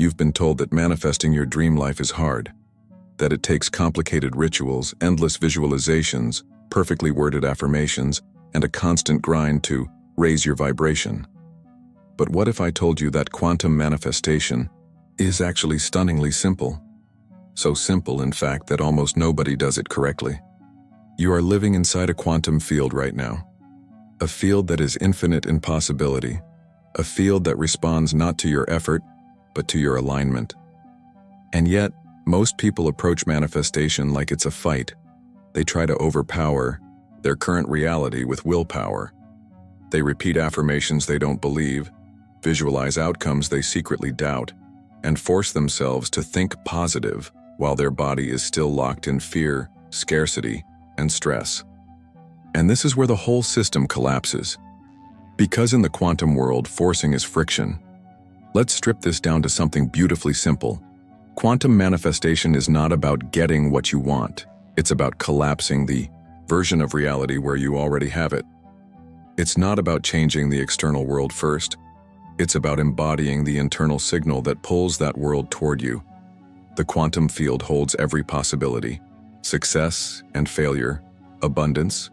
You've been told that manifesting your dream life is hard, that it takes complicated rituals, endless visualizations, perfectly worded affirmations, and a constant grind to raise your vibration. But what if I told you that quantum manifestation is actually stunningly simple? So simple, in fact, that almost nobody does it correctly. You are living inside a quantum field right now. A field that is infinite in possibility. A field that responds not to your effort, but to your alignment. And yet, most people approach manifestation like it's a fight. They try to overpower their current reality with willpower. They repeat affirmations they don't believe, visualize outcomes they secretly doubt, and force themselves to think positive while their body is still locked in fear, scarcity, and stress. And this is where the whole system collapses. Because in the quantum world, forcing is friction. Let's strip this down to something beautifully simple. Quantum manifestation is not about getting what you want. It's about collapsing the version of reality where you already have it. It's not about changing the external world first. It's about embodying the internal signal that pulls that world toward you. The quantum field holds every possibility: success and failure, abundance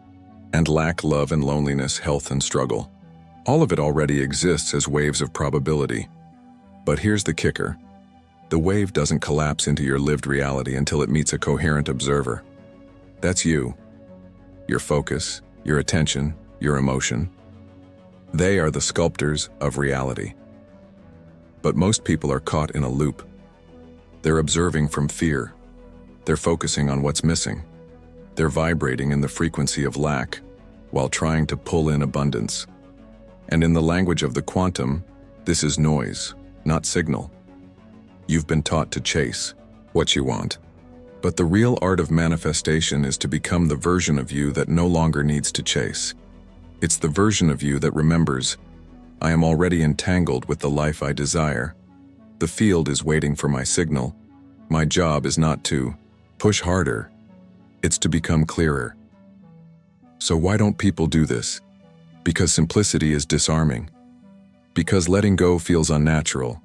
and lack, love and loneliness, health and struggle. All of it already exists as waves of probability. But here's the kicker. The wave doesn't collapse into your lived reality until it meets a coherent observer. That's you. Your focus, your attention, your emotion. They are the sculptors of reality. But most people are caught in a loop. They're observing from fear. They're focusing on what's missing. They're vibrating in the frequency of lack while trying to pull in abundance. And in the language of the quantum, this is noise, not signal. You've been taught to chase what you want. But the real art of manifestation is to become the version of you that no longer needs to chase. It's the version of you that remembers, I am already entangled with the life I desire. The field is waiting for my signal. My job is not to push harder. It's to become clearer. So why don't people do this? Because simplicity is disarming. Because letting go feels unnatural.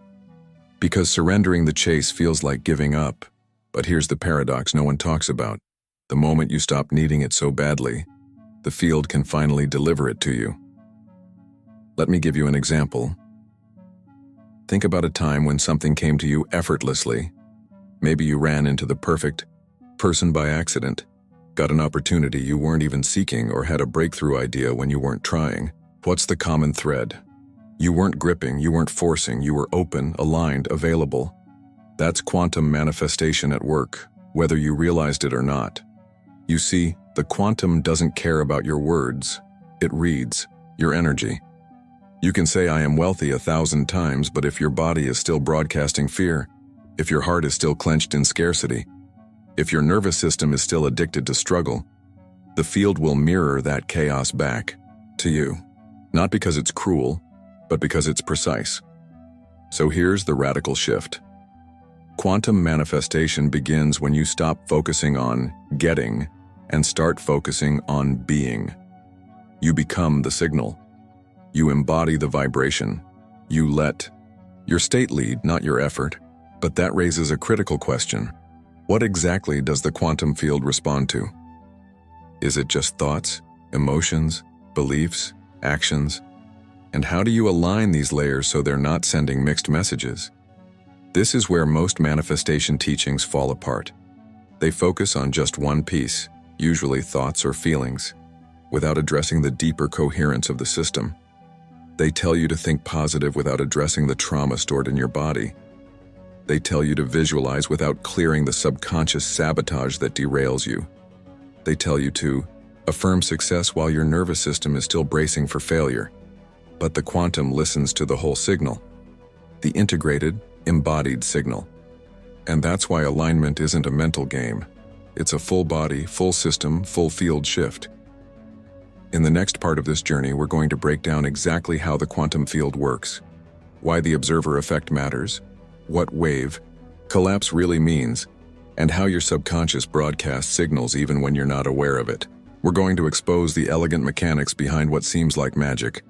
Because surrendering the chase feels like giving up. But here's the paradox no one talks about. The moment you stop needing it so badly, the field can finally deliver it to you. Let me give you an example. Think about a time when something came to you effortlessly. Maybe you ran into the perfect person by accident, got an opportunity you weren't even seeking, or had a breakthrough idea when you weren't trying. What's the common thread? You weren't gripping, you weren't forcing, you were open, aligned, available. That's quantum manifestation at work, whether you realized it or not. You see, the quantum doesn't care about your words. It reads your energy. You can say I am wealthy 1,000 times, but if your body is still broadcasting fear, if your heart is still clenched in scarcity, if your nervous system is still addicted to struggle, the field will mirror that chaos back to you. Not because it's cruel, but because it's precise. So here's the radical shift. Quantum manifestation begins when you stop focusing on getting and start focusing on being. You become the signal. You embody the vibration. You let your state lead, not your effort. But that raises a critical question. What exactly does the quantum field respond to? Is it just thoughts, emotions, beliefs, actions? And how do you align these layers so they're not sending mixed messages? This is where most manifestation teachings fall apart. They focus on just one piece, usually thoughts or feelings, without addressing the deeper coherence of the system. They tell you to think positive without addressing the trauma stored in your body. They tell you to visualize without clearing the subconscious sabotage that derails you. They tell you to affirm success while your nervous system is still bracing for failure. But the quantum listens to the whole signal, the integrated, embodied signal. And that's why alignment isn't a mental game. It's a full body, full system, full field shift. In the next part of this journey, we're going to break down exactly how the quantum field works, why the observer effect matters, what wave collapse really means, and how your subconscious broadcasts signals even when you're not aware of it. We're going to expose the elegant mechanics behind what seems like magic.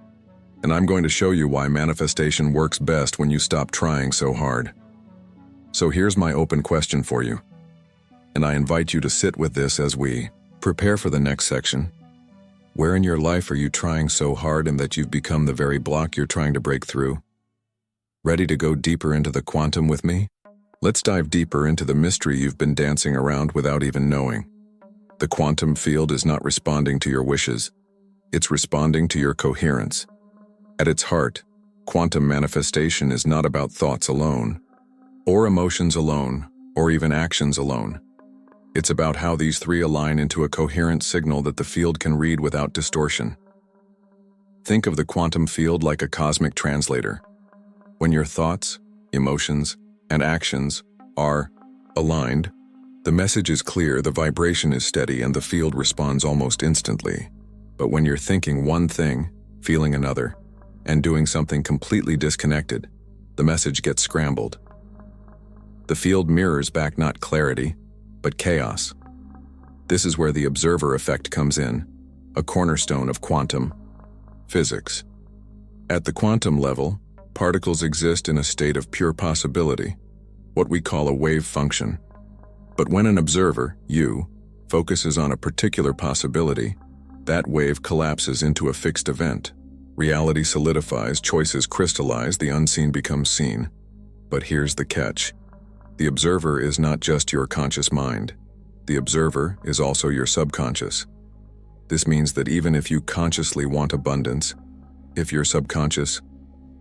And I'm going to show you why manifestation works best when you stop trying so hard. So here's my open question for you, and I invite you to sit with this as we prepare for the next section. Where in your life are you trying so hard and that you've become the very block you're trying to break through? Ready to go deeper into the quantum with me? Let's dive deeper into the mystery you've been dancing around without even knowing. The quantum field is not responding to your wishes. It's responding to your coherence. At its heart, quantum manifestation is not about thoughts alone, or emotions alone, or even actions alone. It's about how these three align into a coherent signal that the field can read without distortion. Think of the quantum field like a cosmic translator. When your thoughts, emotions, and actions are aligned, the message is clear, the vibration is steady, and the field responds almost instantly. But when you're thinking one thing, feeling another, and doing something completely disconnected, the message gets scrambled. The field mirrors back not clarity, but chaos. This is where the observer effect comes in, a cornerstone of quantum physics. At the quantum level, particles exist in a state of pure possibility, what we call a wave function. But when an observer, you, focuses on a particular possibility, that wave collapses into a fixed event. Reality solidifies, choices crystallize, the unseen becomes seen. But here's the catch. The observer is not just your conscious mind. The observer is also your subconscious. This means that even if you consciously want abundance, if your subconscious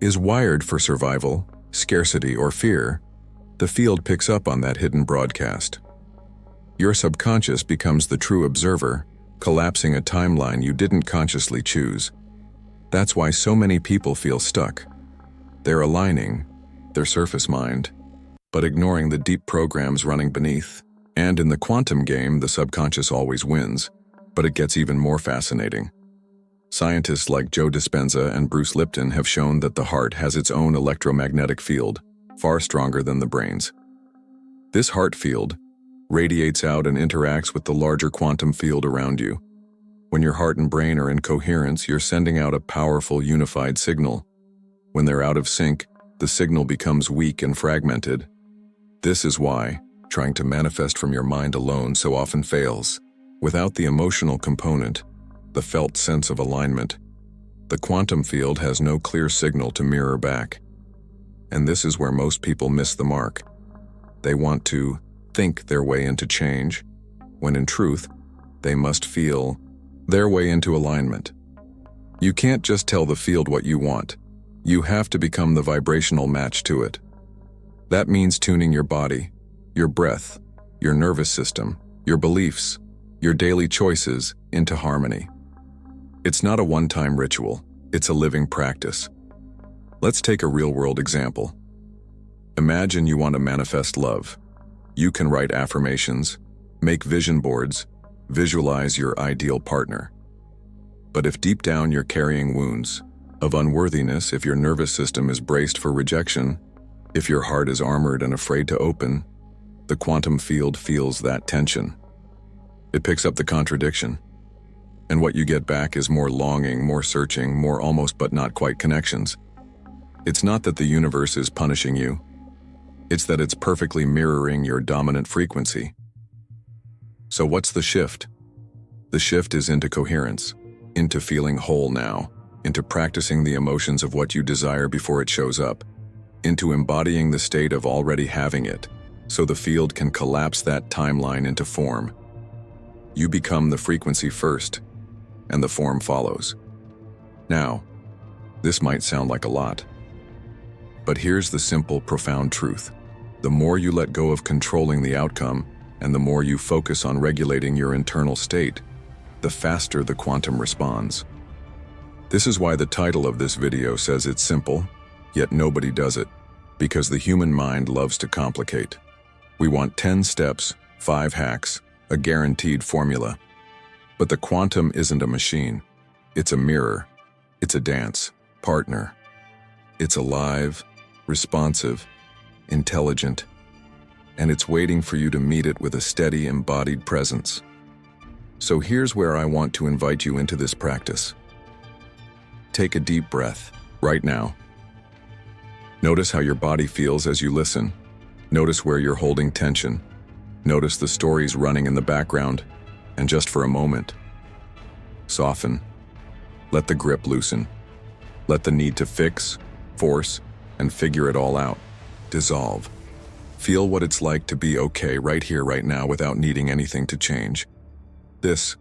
is wired for survival, scarcity, or fear, the field picks up on that hidden broadcast. Your subconscious becomes the true observer, collapsing a timeline you didn't consciously choose. That's why so many people feel stuck. They're aligning their surface mind, but ignoring the deep programs running beneath. And in the quantum game, the subconscious always wins, but it gets even more fascinating. Scientists like Joe Dispenza and Bruce Lipton have shown that the heart has its own electromagnetic field, far stronger than the brain's. This heart field radiates out and interacts with the larger quantum field around you. When your heart and brain are in coherence, you're sending out a powerful, unified signal. When they're out of sync, the signal becomes weak and fragmented. This is why trying to manifest from your mind alone so often fails. Without the emotional component, the felt sense of alignment, the quantum field has no clear signal to mirror back. And this is where most people miss the mark. They want to think their way into change, when in truth, they must feel their way into alignment. You can't just tell the field what you want. You have to become the vibrational match to it. That means tuning your body, your breath, your nervous system, your beliefs, your daily choices into harmony. It's not a one-time ritual, it's a living practice. Let's take a real-world example. Imagine you want to manifest love. You can write affirmations, make vision boards, visualize your ideal partner. But if deep down you're carrying wounds of unworthiness, if your nervous system is braced for rejection, if your heart is armored and afraid to open, the quantum field feels that tension. It picks up the contradiction. And what you get back is more longing, more searching, more almost but not quite connections. It's not that the universe is punishing you. It's that it's perfectly mirroring your dominant frequency. So what's the shift? The shift is into coherence, into feeling whole now, into practicing the emotions of what you desire before it shows up, into embodying the state of already having it, so the field can collapse that timeline into form. You become the frequency first, and the form follows. Now, this might sound like a lot, but here's the simple, profound truth. The more you let go of controlling the outcome, and the more you focus on regulating your internal state, the faster the quantum responds. This is why the title of this video says it's simple, yet nobody does it, because the human mind loves to complicate. We want 10 steps, 5 hacks, a guaranteed formula. But the quantum isn't a machine. It's a mirror. It's a dance partner. It's alive, responsive, intelligent, and it's waiting for you to meet it with a steady, embodied presence. So here's where I want to invite you into this practice. Take a deep breath right now. Notice how your body feels as you listen. Notice where you're holding tension. Notice the stories running in the background, and just for a moment, soften. Let the grip loosen. Let the need to fix, force, and figure it all out dissolve. Feel what it's like to be okay right here, right now, without needing anything to change. This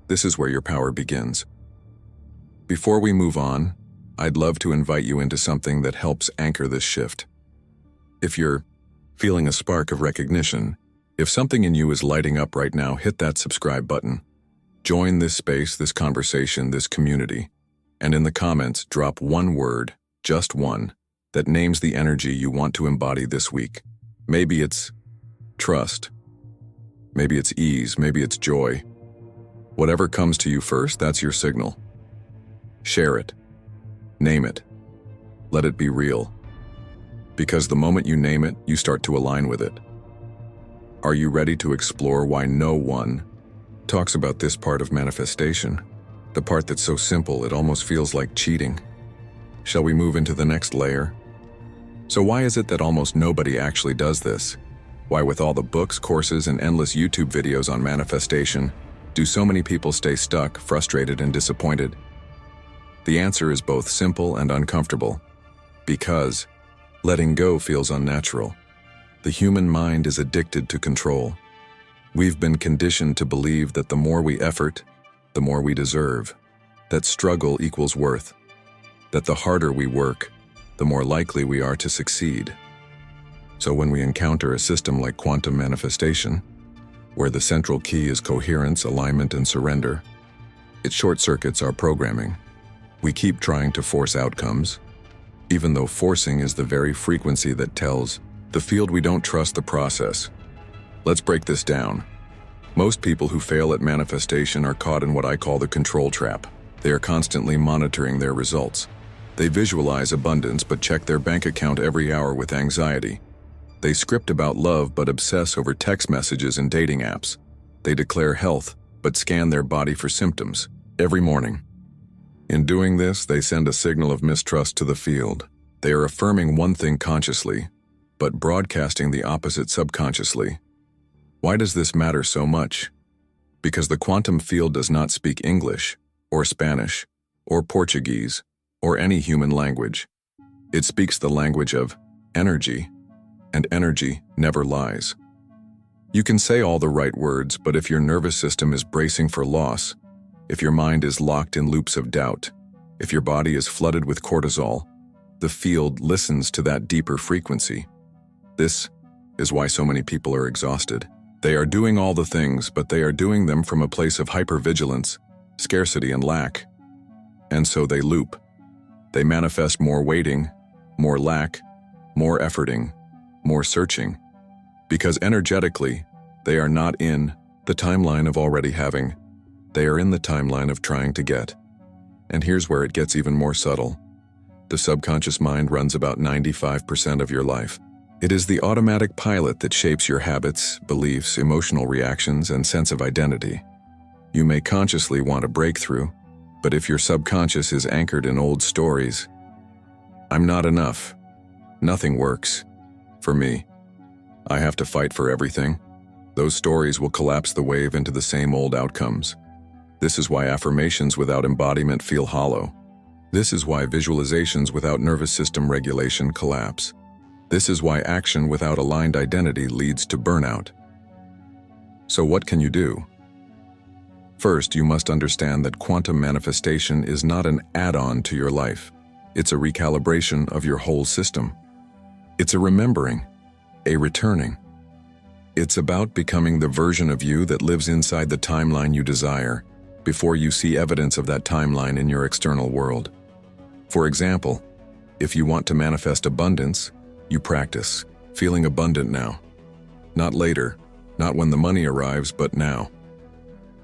is where your power begins. Before we move on, I'd love to invite you into something that helps anchor this shift. If you're feeling a spark of recognition, if something in you is lighting up right now, hit that subscribe button. Join this space, this conversation, this community, and in the comments, drop one word, just one, that names the energy you want to embody this week. Maybe it's trust. Maybe it's ease. Maybe it's joy. Whatever comes to you first, that's your signal. Share it. Name it. Let it be real. Because the moment you name it, you start to align with it. Are you ready to explore why no one talks about this part of manifestation? The part that's so simple it almost feels like cheating. Shall we move into the next layer? So why is it that almost nobody actually does this? Why, with all the books, courses, and endless YouTube videos on manifestation, do so many people stay stuck, frustrated, and disappointed? The answer is both simple and uncomfortable. Because letting go feels unnatural. The human mind is addicted to control. We've been conditioned to believe that the more we effort, the more we deserve. That struggle equals worth. That the harder we work, the more likely we are to succeed. So when we encounter a system like quantum manifestation, where the central key is coherence, alignment, and surrender, it short-circuits our programming. We keep trying to force outcomes, even though forcing is the very frequency that tells the field we don't trust the process. Let's break this down. Most people who fail at manifestation are caught in what I call the control trap. They are constantly monitoring their results. They visualize abundance but check their bank account every hour with anxiety. They script about love but obsess over text messages and dating apps. They declare health but scan their body for symptoms every morning. In doing this, they send a signal of mistrust to the field. They are affirming one thing consciously, but broadcasting the opposite subconsciously. Why does this matter so much? Because the quantum field does not speak English, or Spanish, or Portuguese, or any human language. It speaks the language of energy, and energy never lies. You can say all the right words, but if your nervous system is bracing for loss, if your mind is locked in loops of doubt, if your body is flooded with cortisol, the field listens to that deeper frequency. This is why so many people are exhausted. They are doing all the things, but they are doing them from a place of hypervigilance, scarcity, and lack. And so they loop. They manifest more waiting, more lack, more efforting, more searching, because energetically, they are not in the timeline of already having. They are in the timeline of trying to get. And here's where it gets even more subtle. The subconscious mind runs about 95% of your life. It is the automatic pilot that shapes your habits, beliefs, emotional reactions, and sense of identity. You may consciously want a breakthrough, but if your subconscious is anchored in old stories, I'm not enough, nothing works, for me, I have to fight for everything, those stories will collapse the wave into the same old outcomes. This is why affirmations without embodiment feel hollow. This is why visualizations without nervous system regulation collapse. This is why action without aligned identity leads to burnout. So what can you do? First, you must understand that quantum manifestation is not an add-on to your life. It's a recalibration of your whole system. It's a remembering, a returning. It's about becoming the version of you that lives inside the timeline you desire, before you see evidence of that timeline in your external world. For example, if you want to manifest abundance, you practice feeling abundant now. Not later, not when the money arrives, but now.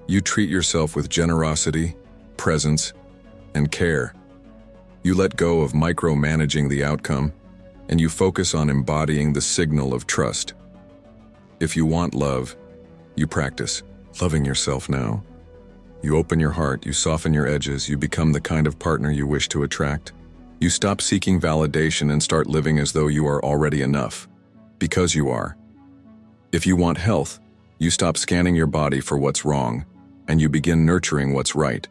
You treat yourself with generosity, presence, and care. You let go of micromanaging the outcome, and you focus on embodying the signal of trust. If you want love, you practice loving yourself now. You open your heart, you soften your edges, you become the kind of partner you wish to attract. You stop seeking validation and start living as though you are already enough. Because you are. If you want health, you stop scanning your body for what's wrong, and you begin nurturing what's right.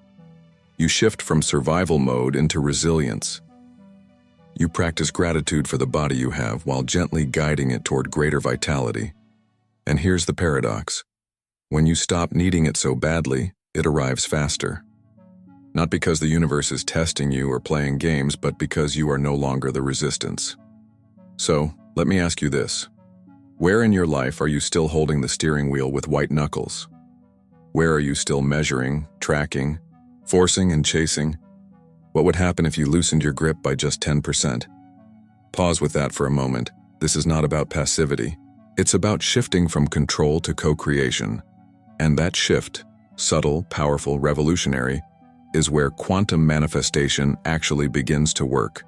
You shift from survival mode into resilience. You practice gratitude for the body you have while gently guiding it toward greater vitality. And here's the paradox. When you stop needing it so badly, it arrives faster. Not because the universe is testing you or playing games, but because you are no longer the resistance. So, let me ask you this. Where in your life are you still holding the steering wheel with white knuckles? Where are you still measuring, tracking, forcing and chasing? What would happen if you loosened your grip by just 10%? Pause with that for a moment. This is not about passivity. It's about shifting from control to co-creation. And that shift, subtle, powerful, revolutionary, is where quantum manifestation actually begins to work.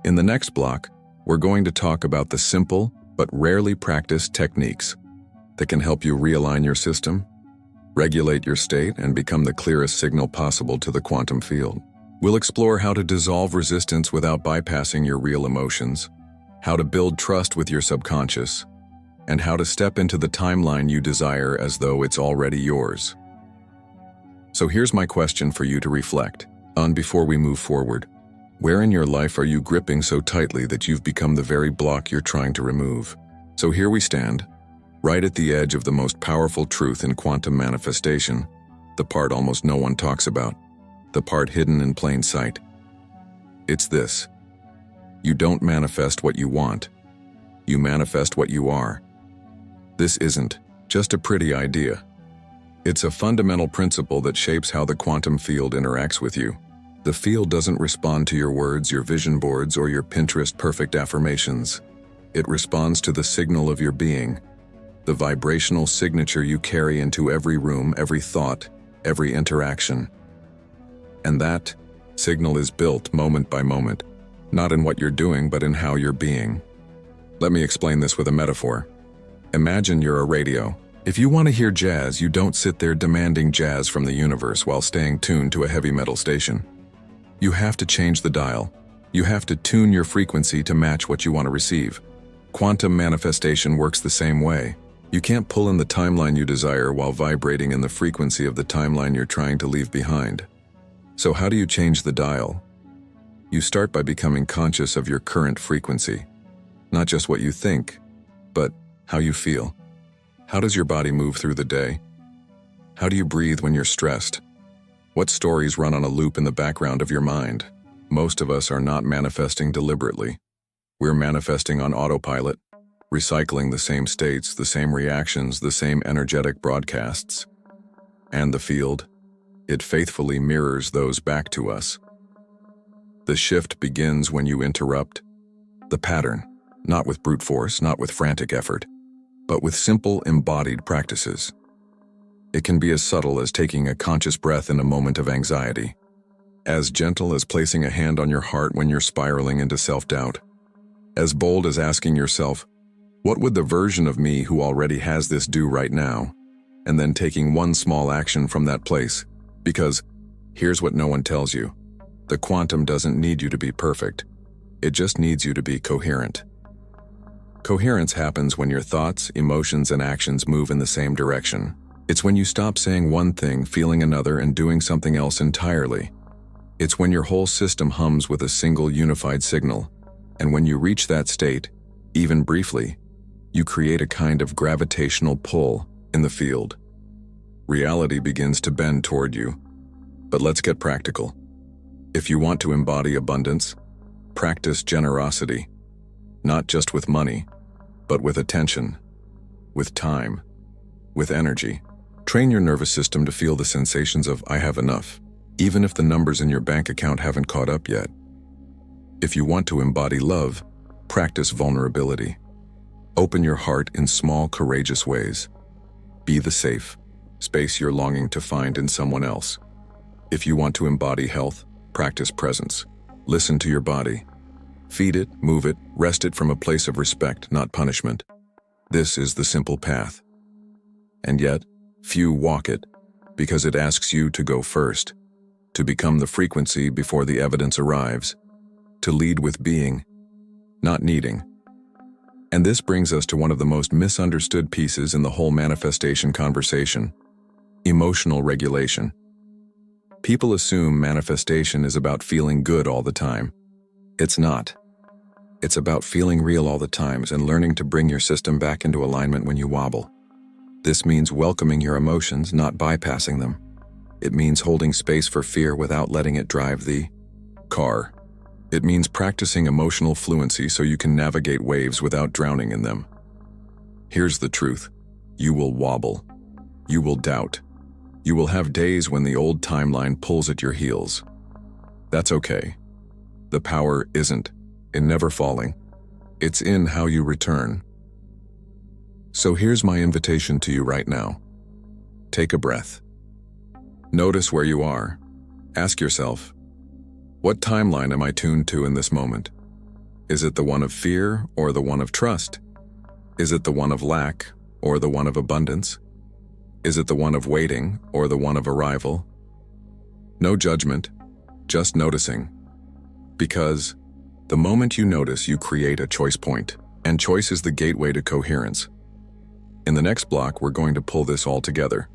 In the next block, we're going to talk about the simple but rarely practiced techniques that can help you realign your system, regulate your state, and become the clearest signal possible to the quantum field. We'll explore how to dissolve resistance without bypassing your real emotions, how to build trust with your subconscious, and how to step into the timeline you desire as though it's already yours. So here's my question for you to reflect on before we move forward. Where in your life are you gripping so tightly that you've become the very block you're trying to remove? So here we stand, right at the edge of the most powerful truth in quantum manifestation, the part almost no one talks about, the part hidden in plain sight. It's this. You don't manifest what you want. You manifest what you are. This isn't just a pretty idea. It's a fundamental principle that shapes how the quantum field interacts with you. The field doesn't respond to your words, your vision boards, or your Pinterest perfect affirmations. It responds to the signal of your being, the vibrational signature you carry into every room, every thought, every interaction. And that signal is built moment by moment, not in what you're doing, but in how you're being. Let me explain this with a metaphor. Imagine you're a radio. If you want to hear jazz, you don't sit there demanding jazz from the universe while staying tuned to a heavy metal station. You have to change the dial. You have to tune your frequency to match what you want to receive. Quantum manifestation works the same way. You can't pull in the timeline you desire while vibrating in the frequency of the timeline you're trying to leave behind. So how do you change the dial? You start by becoming conscious of your current frequency. Not just what you think, but how you feel. How does your body move through the day? How do you breathe when you're stressed? What stories run on a loop in the background of your mind? Most of us are not manifesting deliberately. We're manifesting on autopilot, recycling the same states, the same reactions, the same energetic broadcasts. And the field, it faithfully mirrors those back to us. The shift begins when you interrupt the pattern, not with brute force, not with frantic effort, but with simple embodied practices. It can be as subtle as taking a conscious breath in a moment of anxiety, as gentle as placing a hand on your heart when you're spiraling into self-doubt, as bold as asking yourself, what would the version of me who already has this do right now? And then taking one small action from that place, because here's what no one tells you. The quantum doesn't need you to be perfect. It just needs you to be coherent. Coherence happens when your thoughts, emotions, and actions move in the same direction. It's when you stop saying one thing, feeling another, and doing something else entirely. It's when your whole system hums with a single unified signal. And when you reach that state, even briefly, you create a kind of gravitational pull in the field. Reality begins to bend toward you. But let's get practical. If you want to embody abundance, practice generosity, not just with money, but with attention, with time, with energy. Train your nervous system to feel the sensations of I have enough, even if the numbers in your bank account haven't caught up yet. If you want to embody love, practice vulnerability. Open your heart in small, courageous ways. Be the safe space you're longing to find in someone else. If you want to embody health, practice presence. Listen to your body. Feed it, move it, rest it from a place of respect, not punishment. This is the simple path. And yet, few walk it, because it asks you to go first, to become the frequency before the evidence arrives, to lead with being, not needing. And this brings us to one of the most misunderstood pieces in the whole manifestation conversation: emotional regulation. People assume manifestation is about feeling good all the time. It's not. It's about feeling real all the times and learning to bring your system back into alignment when you wobble. This means welcoming your emotions, not bypassing them. It means holding space for fear without letting it drive the car. It means practicing emotional fluency so you can navigate waves without drowning in them. Here's the truth: you will wobble. You will doubt. You will have days when the old timeline pulls at your heels. That's okay. The power isn't in never falling. It's in how you return. So here's my invitation to you right now. Take a breath. Notice where you are. Ask yourself, what timeline am I tuned to in this moment? Is it the one of fear or the one of trust? Is it the one of lack or the one of abundance? Is it the one of waiting or the one of arrival? No judgment, just noticing. Because the moment you notice, you create a choice point, and choice is the gateway to coherence. In the next block, we're going to pull this all together.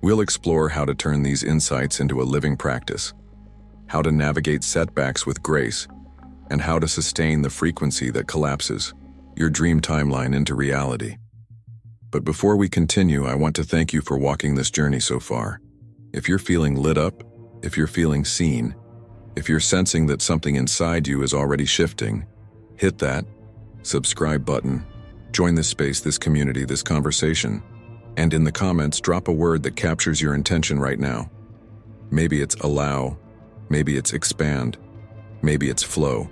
We'll explore how to turn these insights into a living practice, how to navigate setbacks with grace, and how to sustain the frequency that collapses your dream timeline into reality. But before we continue, I want to thank you for walking this journey so far. If you're feeling lit up, if you're feeling seen, if you're sensing that something inside you is already shifting, hit that subscribe button. Join this space, this community, this conversation. And in the comments, drop a word that captures your intention right now. Maybe it's allow, maybe it's expand, maybe it's flow.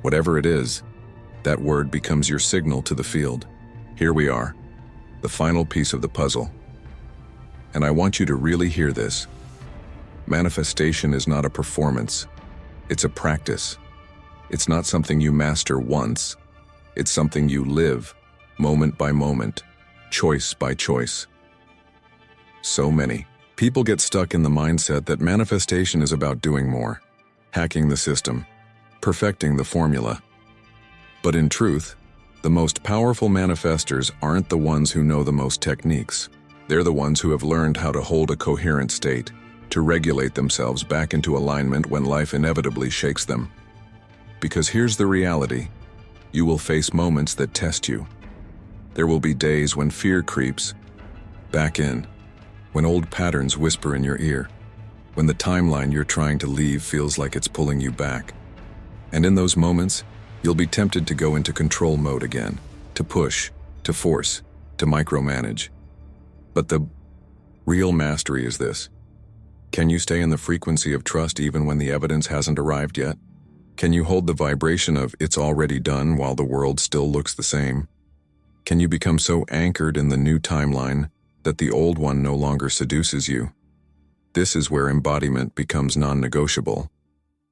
Whatever it is, that word becomes your signal to the field. Here we are, the final piece of the puzzle. And I want you to really hear this. Manifestation is not a performance. It's a practice. It's not something you master once. It's something you live, moment by moment, choice by choice. So many people get stuck in the mindset that manifestation is about doing more, hacking the system, perfecting the formula. But in truth, the most powerful manifestors aren't the ones who know the most techniques. They're the ones who have learned how to hold a coherent state, to regulate themselves back into alignment when life inevitably shakes them. Because here's the reality: you will face moments that test you. There will be days when fear creeps back in, when old patterns whisper in your ear, when the timeline you're trying to leave feels like it's pulling you back. And in those moments, you'll be tempted to go into control mode again, to push, to force, to micromanage. But the real mastery is this: can you stay in the frequency of trust even when the evidence hasn't arrived yet? Can you hold the vibration of "it's already done" while the world still looks the same? Can you become so anchored in the new timeline that the old one no longer seduces you? This is where embodiment becomes non-negotiable.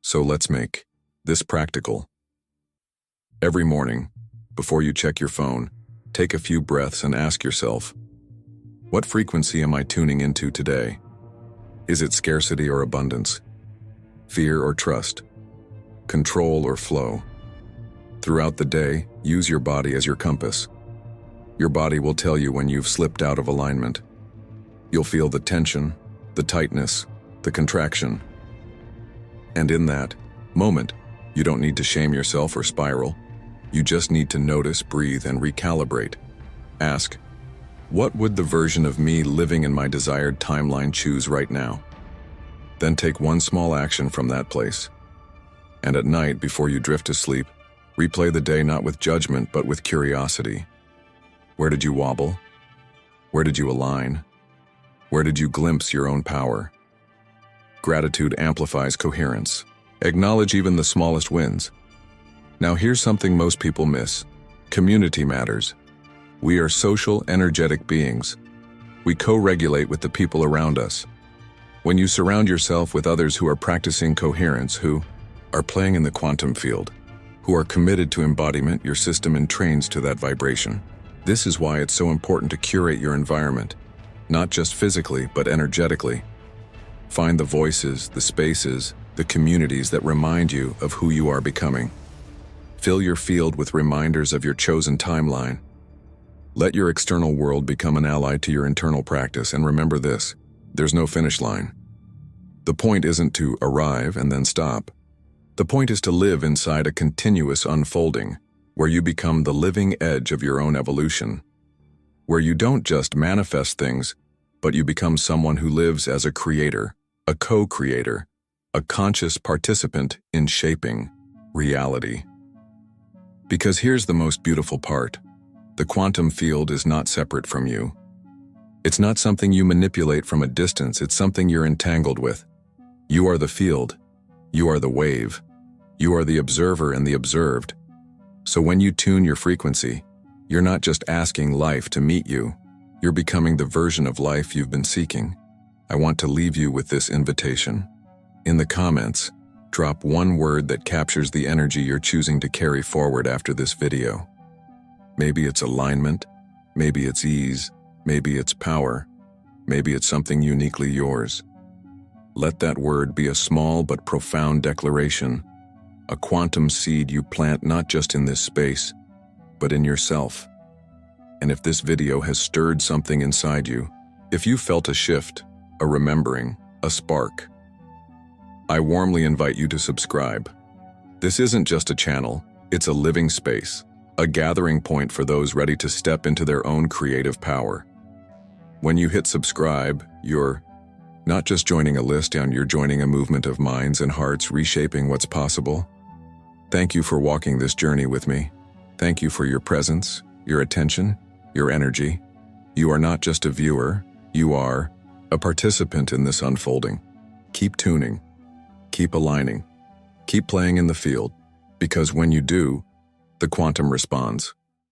So let's make this practical. Every morning, before you check your phone, take a few breaths and ask yourself, what frequency am I tuning into today? Is it scarcity or abundance? Fear or trust? Control or flow? Throughout the day, use your body as your compass. Your body will tell you when you've slipped out of alignment. You'll feel the tension, the tightness, the contraction. And in that moment, you don't need to shame yourself or spiral. You just need to notice, breathe, and recalibrate. Ask, what would the version of me living in my desired timeline choose right now? Then take one small action from that place. And at night, before you drift to sleep, replay the day not with judgment but with curiosity. Where did you wobble? Where did you align? Where did you glimpse your own power? Gratitude amplifies coherence. Acknowledge even the smallest wins. Now here's something most people miss. Community matters. We are social, energetic beings. We co-regulate with the people around us. When you surround yourself with others who are practicing coherence, who are playing in the quantum field, who are committed to embodiment, your system entrains to that vibration. This is why it's so important to curate your environment, not just physically, but energetically. Find the voices, the spaces, the communities that remind you of who you are becoming. Fill your field with reminders of your chosen timeline. Let your external world become an ally to your internal practice, and remember this: there's no finish line. The point isn't to arrive and then stop. The point is to live inside a continuous unfolding, where you become the living edge of your own evolution, where you don't just manifest things, but you become someone who lives as a creator, a co-creator, a conscious participant in shaping reality. Because here's the most beautiful part: the quantum field is not separate from you. It's not something you manipulate from a distance, it's something you're entangled with. You are the field. You are the wave. You are the observer and the observed. So when you tune your frequency, you're not just asking life to meet you, you're becoming the version of life you've been seeking. I want to leave you with this invitation. In the comments, drop one word that captures the energy you're choosing to carry forward after this video. Maybe it's alignment, maybe it's ease, maybe it's power, maybe it's something uniquely yours. Let that word be a small but profound declaration, a quantum seed you plant not just in this space, but in yourself. And if this video has stirred something inside you, if you felt a shift, a remembering, a spark, I warmly invite you to subscribe. This isn't just a channel, it's a living space, a gathering point for those ready to step into their own creative power. When you hit subscribe, you're not just joining a list, you're joining a movement of minds and hearts reshaping what's possible. Thank you for walking this journey with me. Thank you for your presence, your attention, your energy. You are not just a viewer, you are a participant in this unfolding. Keep tuning, keep aligning, keep playing in the field, because when you do, the quantum responds.